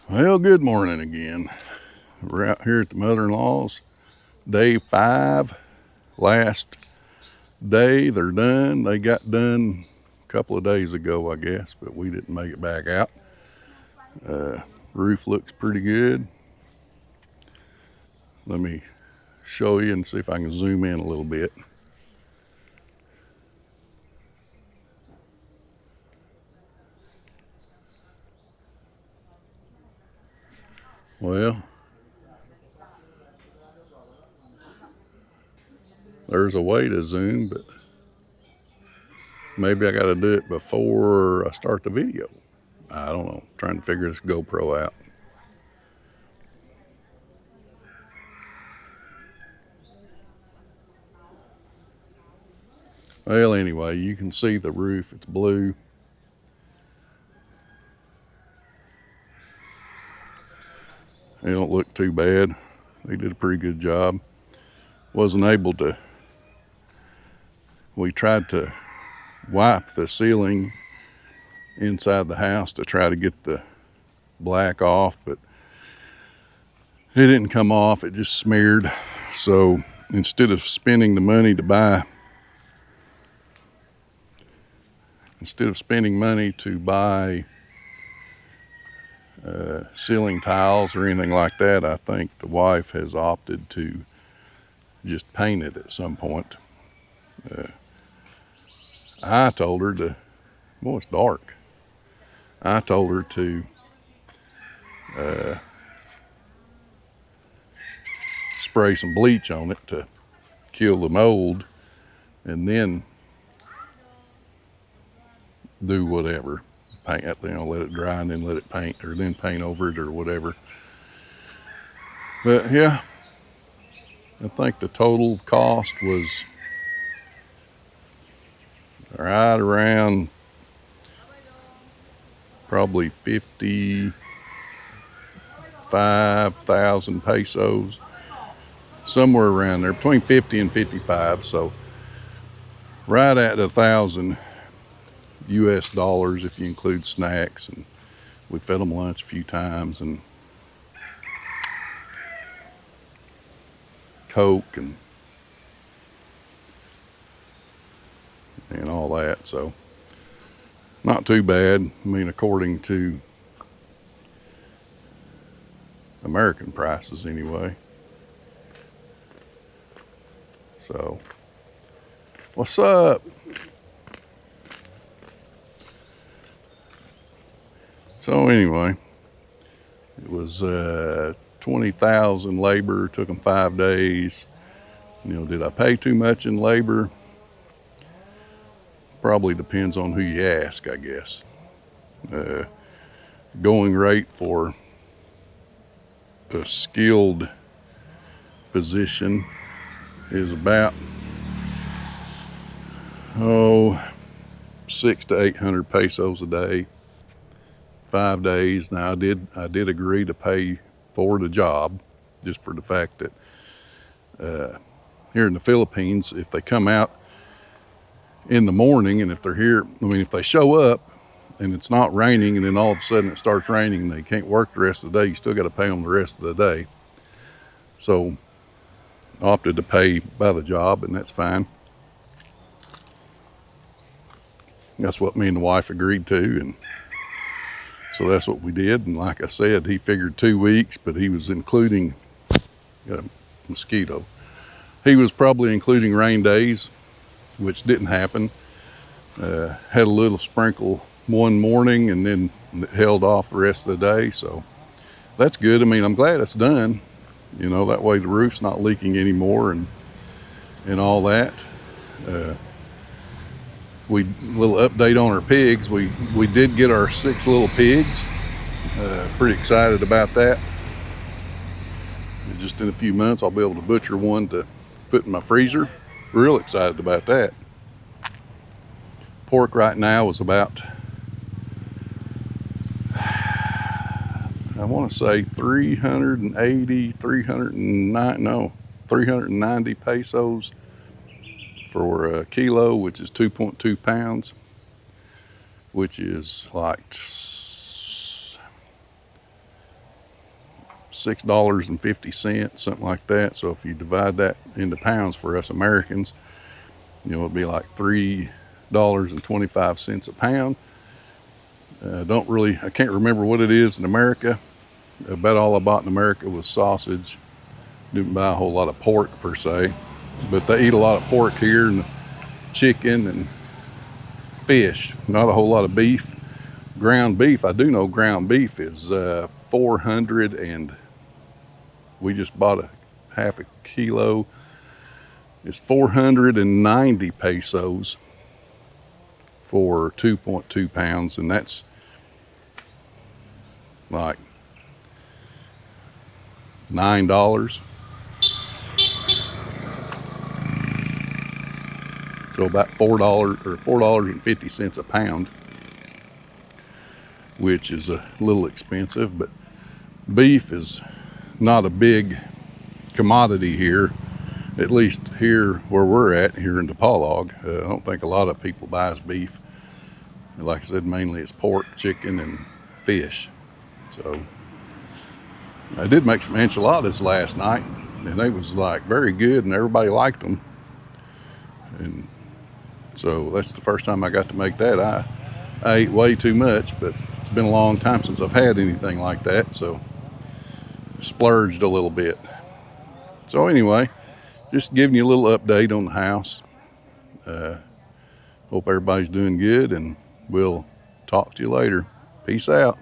Well, good morning again. We're out here at the mother-in-law's, day 5, last day. They're done. They got done a couple of days ago, I guess, but we didn't make it back out. Roof looks pretty good. Let me show you and see if I can zoom in a little bit. Well, there's a way to zoom, but maybe I got to do it before I start the video. I don't know. I'm trying to figure this GoPro out. Well, anyway, you can see the roof. It's blue. They don't look too bad. They did a pretty good job. Wasn't able to, we tried to wipe the ceiling inside the house to try to get the black off, but it didn't come off. It just smeared. So instead of spending the money to buy, ceiling tiles or anything like that, I think the wife has opted to just paint it at some point. I told her to, well, it's dark. I told her to spray some bleach on it to kill the mold and then do whatever. Paint it, let it dry and then let it paint, or then paint over it or whatever. But yeah, I think the total cost was right around probably 55,000 pesos, somewhere around there, between 50 and 55. So right at 1,000 US dollars if you include snacks, and we fed them lunch a few times and Coke and all that. So not too bad. I mean, according to American prices anyway. So what's up? So anyway, it was 20,000 labor. Took them 5 days. Did I pay too much in labor? Probably depends on who you ask, I guess. Going rate for a skilled position is about 600 to 800 pesos a day, 5 days. Now I did agree to pay for the job, just for the fact that here in the Philippines, if they come out in the morning and if they're here, if they show up and it's not raining and then all of a sudden it starts raining and they can't work the rest of the day, you still got to pay them the rest of the day. So I opted to pay by the job, and that's fine. That's what me and the wife agreed to, and so that's what we did. And like I said, he figured 2 weeks, but he was including a mosquito. He was probably including rain days, which didn't happen. Had a little sprinkle one morning and then it held off the rest of the day. So that's good. I'm glad it's done. That way the roof's not leaking anymore and all that. Little update on our pigs. We did get our 6 little pigs. Pretty excited about that. Just in a few months, I'll be able to butcher one to put in my freezer. Real excited about that. Pork right now is about, I want to say 390 pesos for a kilo, which is 2.2 pounds, which is like $6.50, something like that. So if you divide that into pounds for us Americans, it'd be like $3.25 a pound. I can't remember what it is in America. About all I bought in America was sausage. Didn't buy a whole lot of pork per se, but they eat a lot of pork here, and chicken and fish, not a whole lot of beef. Ground beef, I do know ground beef is 400, and we just bought a half a kilo. It's 490 pesos for 2.2 pounds, and that's like $9. So about $4 or $4.50 a pound, which is a little expensive, but beef is not a big commodity here, at least here where we're at, here in Dipolog. I don't think a lot of people buys beef. Like I said, mainly it's pork, chicken, and fish. So I did make some enchiladas last night, and they was like very good, and everybody liked them. And so that's the first time I got to make that. I ate way too much, but it's been a long time since I've had anything like that, so splurged a little bit. So anyway, just giving you a little update on the house. Hope everybody's doing good, and we'll talk to you later. Peace out.